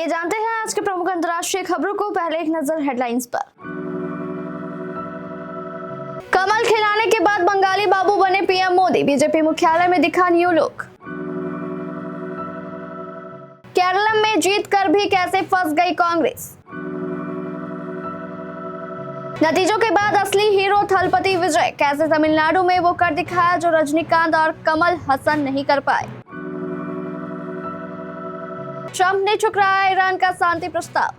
आइए जानते हैं आज के प्रमुख अंतर्राष्ट्रीय खबरों को। पहले एक नजर हेडलाइंस पर। कमल खिलाने के बाद बंगाली बाबू बने पीएम मोदी, बीजेपी मुख्यालय में दिखा न्यू लुक। केरल में जीत कर भी कैसे फंस गई कांग्रेस, नतीजों के बाद असली हीरो थलपति विजय, कैसे तमिलनाडु में वो कर दिखाया जो रजनीकांत और कमल हसन नहीं कर पाए। ट्रंप ने ठुकराया ईरान का शांति प्रस्ताव,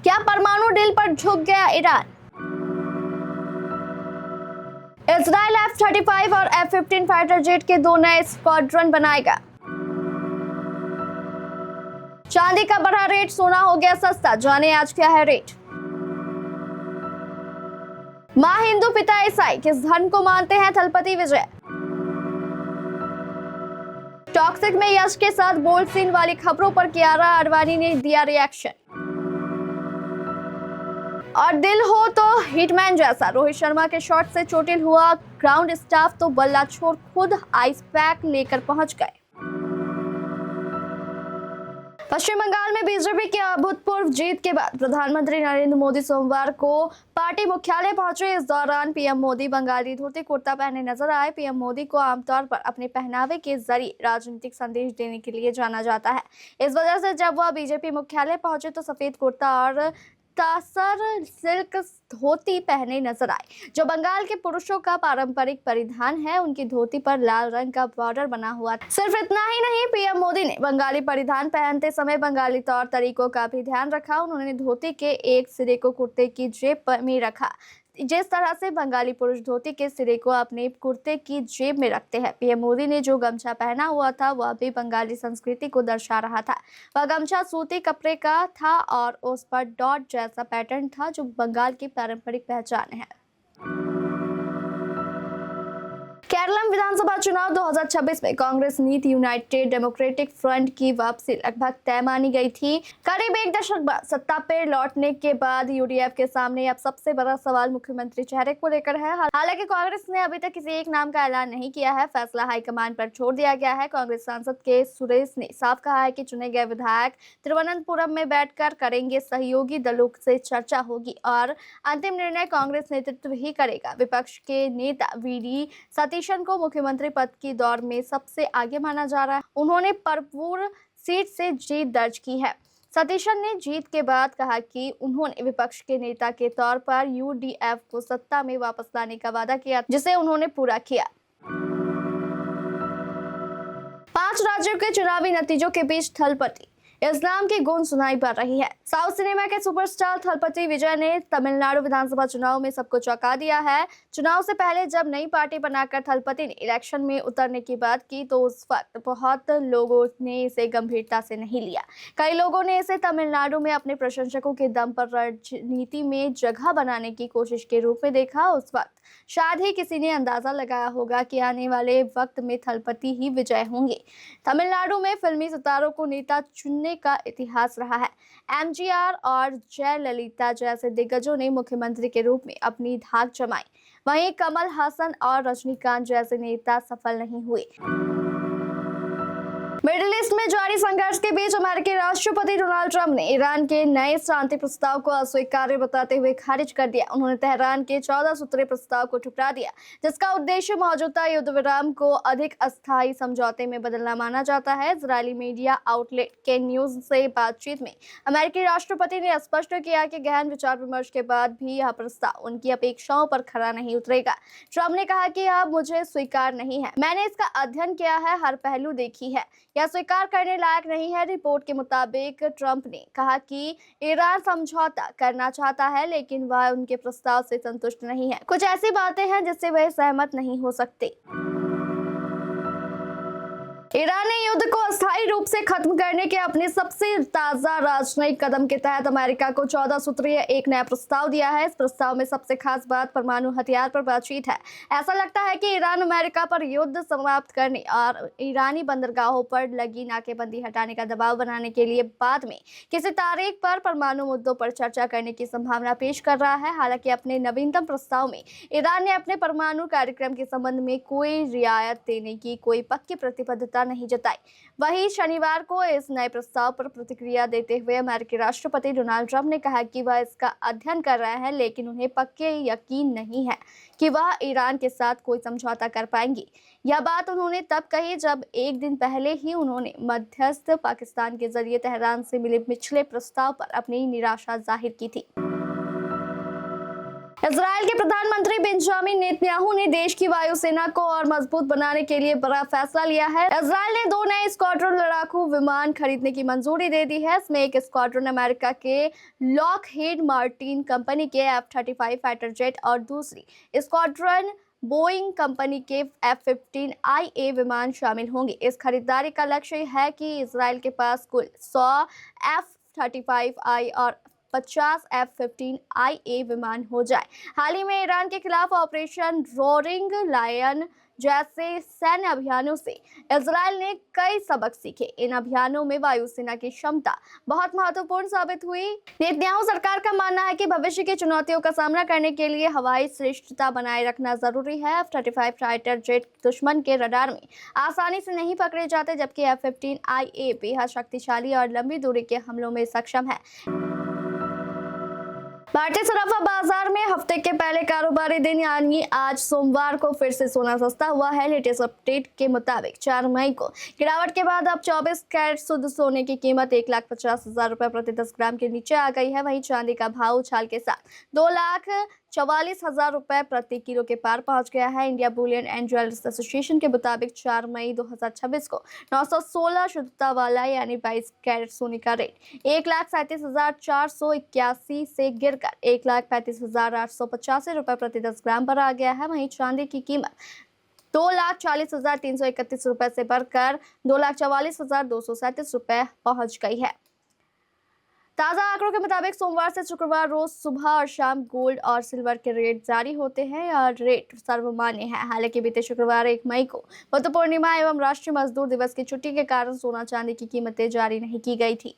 क्या परमाणु डील पर झुक गया ईरान। इजराइल F-35 और F-15 फाइटर जेट के 2 नए स्क्वाड्रन बनाएगा। चांदी का बढ़ा रेट, सोना हो गया सस्ता, जाने आज क्या है रेट। मां हिंदू पिता ईसाई, किस धर्म को मानते हैं थलपति विजय। टॉक्सिक में यश के साथ बोल्ड सीन वाली खबरों पर कियारा आडवाणी ने दिया रिएक्शन। और दिल हो तो हिटमैन जैसा, रोहित शर्मा के शॉट से चोटिल हुआ ग्राउंड स्टाफ तो बल्ला छोड़ खुद आइस पैक लेकर पहुंच गए। पश्चिम बंगाल में बीजेपी की अभूतपूर्व जीत के बाद प्रधानमंत्री नरेंद्र मोदी सोमवार को पार्टी मुख्यालय पहुंचे। इस दौरान पीएम मोदी बंगाली धोती कुर्ता पहने नजर आए। पीएम मोदी को आमतौर पर अपने पहनावे के जरिए राजनीतिक संदेश देने के लिए जाना जाता है। इस वजह से जब वह बीजेपी मुख्यालय पहुंचे तो सफेद कुर्ता और तासर सिल्क धोती पहने नजर आए, जो बंगाल के पुरुषों का पारंपरिक परिधान है। उनकी धोती पर लाल रंग का बॉर्डर बना हुआ था। सिर्फ इतना ही नहीं, पीएम मोदी ने बंगाली परिधान पहनते समय बंगाली तौर तरीकों का भी ध्यान रखा। उन्होंने धोती के एक सिरे को कुर्ते की जेब में रखा, जिस तरह से बंगाली पुरुष धोती के सिरे को अपने कुर्ते की जेब में रखते हैं। पीएम मोदी ने जो गमछा पहना हुआ था वह भी बंगाली संस्कृति को दर्शा रहा था। वह गमछा सूती कपड़े का था और उस पर डॉट जैसा पैटर्न था जो बंगाल की पारंपरिक पहचान है। केरल विधानसभा चुनाव 2026 में कांग्रेस नीति यूनाइटेड डेमोक्रेटिक फ्रंट की वापसी लगभग तय मानी गई थी। करीब 1 दशक बाद सत्ता पर लौटने के बाद यूडीएफ के सामने अब सबसे बड़ा सवाल मुख्यमंत्री चेहरे को लेकर है। हालांकि कांग्रेस ने अभी तक किसी एक नाम का ऐलान नहीं किया है, फैसला हाईकमान पर छोड़ दिया गया है। कांग्रेस सांसद के सुरेश ने साफ कहा है कि चुने गए विधायक तिरुवनंतपुरम में बैठकर करेंगे, सहयोगी दलों से चर्चा होगी और अंतिम निर्णय कांग्रेस नेतृत्व ही करेगा। विपक्ष के नेता वीडी सतीश को मुख्यमंत्री पद की दौड़ में सबसे आगे माना जा रहा है। उन्होंने परपूर सीट से जीत दर्ज की है। सतीशन ने जीत के बाद कहा कि उन्होंने विपक्ष के नेता के तौर पर यूडीएफ को सत्ता में वापस लाने का वादा किया, जिसे उन्होंने पूरा किया। 5 राज्यों के चुनावी नतीजों के बीच थलपति इस्लाम की गूंज सुनाई पड़ रही है। साउथ सिनेमा के सुपरस्टार थलपति विजय ने तमिलनाडु विधानसभा चुनाव में सबको चौंका दिया है। चुनाव से पहले जब नई पार्टी बनाकर थलपति ने इलेक्शन में उतरने की बात की तो उस वक्त बहुत लोगों ने इसे गंभीरता से नहीं लिया। कई लोगों ने इसे तमिलनाडु में अपने प्रशंसकों के दम पर राजनीति में जगह बनाने की कोशिश के रूप में देखा। उस वक्त शायद ही किसी ने अंदाजा लगाया होगा कि आने वाले वक्त में थलपति ही विजय होंगे। तमिलनाडु में फिल्मी सितारों को नेता चुनने का इतिहास रहा है। एमजीआर और जयललिता जैसे दिग्गजों ने मुख्यमंत्री के रूप में अपनी धाक जमाई, वहीं कमल हसन और रजनीकांत जैसे नेता सफल नहीं हुए। मिडिल ईस्ट में जारी संघर्ष के बीच अमेरिकी राष्ट्रपति डोनाल्ड ट्रंप ने ईरान के नए शांति प्रस्ताव को अस्वीकार्य बताते हुए खारिज कर दिया। उन्होंने तेहरान के 14 सूत्रीय प्रस्ताव को ठुकरा दिया, जिसका उद्देश्य मौजूदा युद्ध विराम को अधिक अस्थायी समझौते में बदलना माना जाता है। इजरायली मीडिया आउटलेट के न्यूज से बातचीत में अमेरिकी राष्ट्रपति ने स्पष्ट किया कि गहन विचार विमर्श के बाद भी यह प्रस्ताव उनकी अपेक्षाओं पर खरा नहीं उतरेगा। ट्रंप ने कहा कि अब मुझे स्वीकार नहीं है, मैंने इसका अध्ययन किया है, हर पहलू देखी है, यह स्वीकार करने लायक नहीं है। रिपोर्ट के मुताबिक ट्रंप ने कहा कि ईरान समझौता करना चाहता है लेकिन वह उनके प्रस्ताव से संतुष्ट नहीं है। कुछ ऐसी बातें हैं जिससे वह सहमत नहीं हो सकते। ईरान ने युद्ध को अस्थायी रूप से खत्म करने के अपने सबसे ताजा राजनयिक कदम के तहत अमेरिका को 14 सूत्रीय एक नया प्रस्ताव दिया है। इस प्रस्ताव में सबसे खास बात परमाणु हथियार पर बातचीत है। ऐसा लगता है कि ईरान अमेरिका पर युद्ध समाप्त करने और ईरानी बंदरगाहों पर लगी नाकेबंदी हटाने का दबाव बनाने के लिए बाद में किसी तारीख पर परमाणु मुद्दों पर चर्चा करने की संभावना पेश कर रहा है। हालांकि अपने नवीनतम प्रस्ताव में ईरान ने अपने परमाणु कार्यक्रम के संबंध में कोई रियायत देने की कोई पक्की प्रतिबद्धता नहीं जताई। वहीं शनिवार को इस नए प्रस्ताव पर प्रतिक्रिया देते हुए अमेरिकी राष्ट्रपति डोनाल्ड ट्रंप ने कहा कि वह इसका अध्ययन कर रहे हैं, लेकिन उन्हें पक्के यकीन नहीं है कि वह ईरान के साथ कोई समझौता कर पाएंगी। यह बात उन्होंने तब कही जब एक दिन पहले ही उन्होंने मध्यस्थ पाकिस्तान के जरिए तेहरान से मिले पिछले प्रस्ताव पर अपनी निराशा जाहिर की थी। इजराइल के प्रधानमंत्री बेंजामिन नेतन्याहू ने देश की वायुसेना को और मजबूत बनाने के लिए बड़ा फैसला लिया है। इजराइल ने 2 नए स्क्वाड्रन लड़ाकू विमान खरीदने की मंजूरी दे दी है। इसमें एक स्क्वाड्रन अमेरिका के लॉकहीड मार्टिन कंपनी के F-35 फाइटर जेट और दूसरी स्क्वाड्रन बोइंग कंपनी के F-15IA विमान शामिल होंगे। इस खरीदारी का लक्ष्य है कि इजराइल के पास कुल 100 F-35I और 50 F-15IA विमान हो जाए। हाल ही में ईरान के खिलाफ ऑपरेशन रोरिंग लायन जैसे सैन्य अभियानों से इजराइल ने कई सबक सीखे। इन अभियानों में वायुसेना की क्षमता बहुत महत्वपूर्ण साबित हुई। नेतन्याहू सरकार का मानना है कि भविष्य की चुनौतियों का सामना करने के लिए हवाई श्रेष्ठता बनाए रखना जरूरी है। F-35 फाइटर जेट दुश्मन के रडार में आसानी से नहीं पकड़े जाते, जबकि F-15IA बेहद शक्तिशाली और लंबी दूरी के हमलों में सक्षम है। भारतीय सराफा बाजार में हफ्ते के पहले कारोबारी दिन यानी आज सोमवार को फिर से सोना सस्ता हुआ है। लेटेस्ट अपडेट के मुताबिक 4 मई को गिरावट के बाद अब 24 कैरेट शुद्ध सोने की कीमत 1,50,000 रुपए प्रति 10 ग्राम के नीचे आ गई है। वहीं चांदी का भाव उछाल के साथ 2,44,000 रुपए प्रति किलो के पार पहुंच गया है। India Boolean and jewellers association के मुताबिक 4 मई 2026 को 916 शुद्धता वाला यानी 22 कैरेट सोने का रेट 1,37,481 से गिरकर 1,35,885 रुपए प्रति 10 ग्राम पर आ गया है। वहीं चांदी की कीमत 2,40,331 रुपए से बढ़कर 2,44,237 रुपए पहुंच गई है। ताजा आंकड़ों के मुताबिक सोमवार से शुक्रवार रोज सुबह और शाम गोल्ड और सिल्वर के रेट जारी होते हैं और रेट सर्वमान्य है। हालांकि बीते शुक्रवार 1 मई को बुद्ध पूर्णिमा एवं राष्ट्रीय मजदूर दिवस की छुट्टी के कारण सोना चांदी की कीमतें जारी नहीं की गई थी।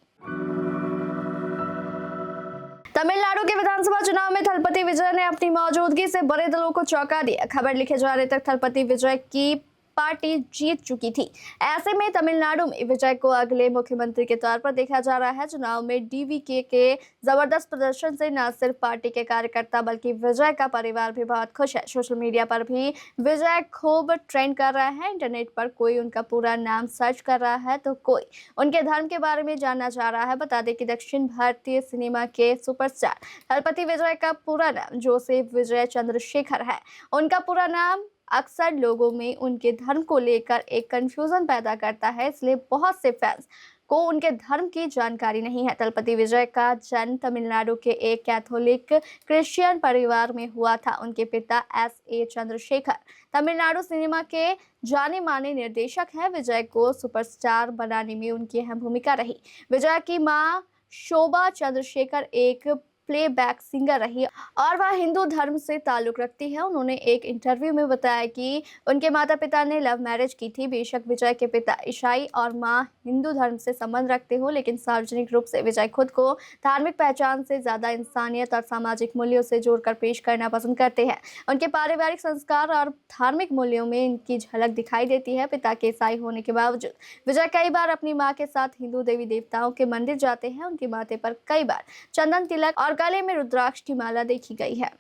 तमिलनाडु के विधानसभा चुनाव में थलपति विजय ने अपनी मौजूदगी से बड़े दलों को चौंका दिया। खबर लिखे जाने तक थलपति विजय की पार्टी जीत चुकी थी। ऐसे में तमिलनाडु में विजय को अगले मुख्यमंत्री के तौर पर देखा जा रहा है। चुनाव में डीवीके के जबरदस्त प्रदर्शन से न सिर्फ पार्टी के कार्यकर्ता बल्कि विजय का परिवार भी बहुत खुश है। सोशल मीडिया पर भी विजय खूब ट्रेंड कर रहा है। इंटरनेट पर कोई उनका पूरा नाम सर्च कर रहा है तो कोई उनके धर्म के बारे में जानना चाह रहा है। बता दें कि दक्षिण भारतीय सिनेमा के सुपरस्टार थलपति विजय का पूरा नाम जोसेफ विजय चंद्रशेखर है। उनका पूरा नाम अक्सर लोगों में उनके धर्म को लेकर एक कंफ्यूजन पैदा करता है, इसलिए बहुत से फैंस को उनके धर्म की जानकारी नहीं है। थलपति विजय का जन्म तमिलनाडु के एक कैथोलिक क्रिश्चियन परिवार में हुआ था। उनके पिता S.A. चंद्रशेखर तमिलनाडु सिनेमा के जाने माने निर्देशक हैं। विजय को सुपरस्टार बनाने में उनकी अहम भूमिका रही। विजय की मां शोभा चंद्रशेखर एक प्लेबैक सिंगर रही और वह हिंदू धर्म से ताल्लुक रखती है। उन्होंने एक इंटरव्यू में बताया कि उनके माता पिता ने लव मैरिज की थी। बेशक विजय के पिता ईसाई और मां हिंदू धर्म से संबंध रखते हो, लेकिन सार्वजनिक रूप से विजय खुद को धार्मिक पहचान से ज्यादा इंसानियत और सामाजिक मूल्यों से जोड़कर पेश करना पसंद करते हैं। उनके पारिवारिक संस्कार और धार्मिक मूल्यों में इनकी झलक दिखाई देती है। पिता के ईसाई होने के बावजूद विजय कई बार अपनी मां के साथ हिंदू देवी देवताओं के मंदिर जाते हैं। उनके माथे पर कई बार चंदन तिलक और गले में रुद्राक्ष की माला देखी गई है।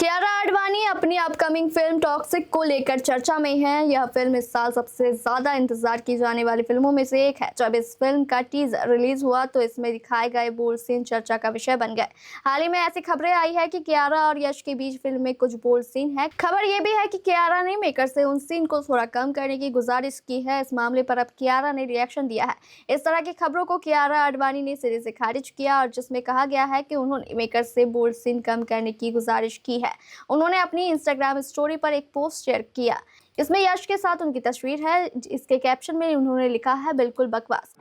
कियारा आडवाणी अपनी अपकमिंग फिल्म टॉक्सिक को लेकर चर्चा में है। यह फिल्म इस साल सबसे ज्यादा इंतजार की जाने वाली फिल्मों में से एक है। जब इस फिल्म का टीजर रिलीज हुआ तो इसमें दिखाए गए बोल्ड सीन चर्चा का विषय बन गए। हाल ही में ऐसी खबरें आई है कि कियारा और यश के बीच फिल्म में कुछ बोल्ड सीन है। खबर यह भी है कि कियारा ने मेकर से उन सीन को थोड़ा कम करने की गुजारिश की है। इस मामले पर अब कियारा ने रिएक्शन दिया है। इस तरह की खबरों को कियारा आडवाणी ने सिरे से खारिज किया और जिसमें कहा गया है कि उन्होंने मेकर से बोल्ड सीन कम करने की गुजारिश की है। उन्होंने अपनी इंस्टाग्राम स्टोरी पर एक पोस्ट शेयर किया। इसमें यश के साथ उनकी तस्वीर है। इसके कैप्शन में उन्होंने लिखा है, बिल्कुल बकवास।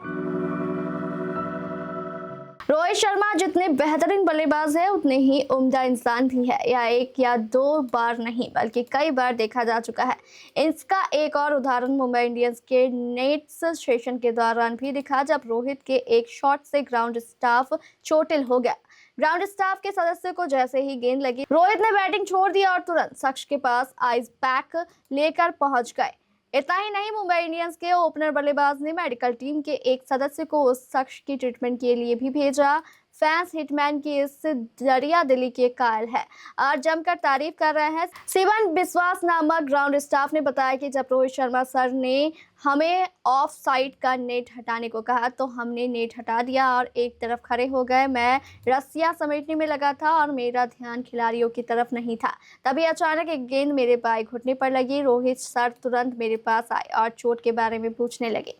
रोहित शर्मा जितने बेहतरीन बल्लेबाज है उतने ही उम्दा इंसान भी है। यह एक या दो बार नहीं बल्कि कई बार देखा जा चुका है। इसका एक और उदाहरण मुंबई इंडियंस के नेट्स सेशन के दौरान भी दिखा, जब रोहित के एक शॉट से ग्राउंड स्टाफ चोटिल हो गया। ग्राउंड स्टाफ के सदस्य को जैसे ही गेंद लगी, रोहित ने बैटिंग छोड़ दी और तुरंत शख्स के पास आइस पैक लेकर पहुंच गए। इतना ही नहीं, मुंबई इंडियंस के ओपनर बल्लेबाज ने मेडिकल टीम के एक सदस्य को उस शख्स की ट्रीटमेंट के लिए भी भेजा। फैंस हिटमैन की इस दरिया दिली के कायल है और जमकर तारीफ कर रहे हैं। शिवन विश्वास नामक ग्राउंड स्टाफ ने बताया कि जब रोहित शर्मा सर ने हमें ऑफ साइड का नेट हटाने को कहा तो हमने नेट हटा दिया और एक तरफ खड़े हो गए। मैं रस्सियां समेटने में लगा था और मेरा ध्यान खिलाड़ियों की तरफ नहीं था। तभी अचानक एक गेंद मेरे बाएं घुटने पर लगी। रोहित सर तुरंत मेरे पास आए और चोट के बारे में पूछने लगे।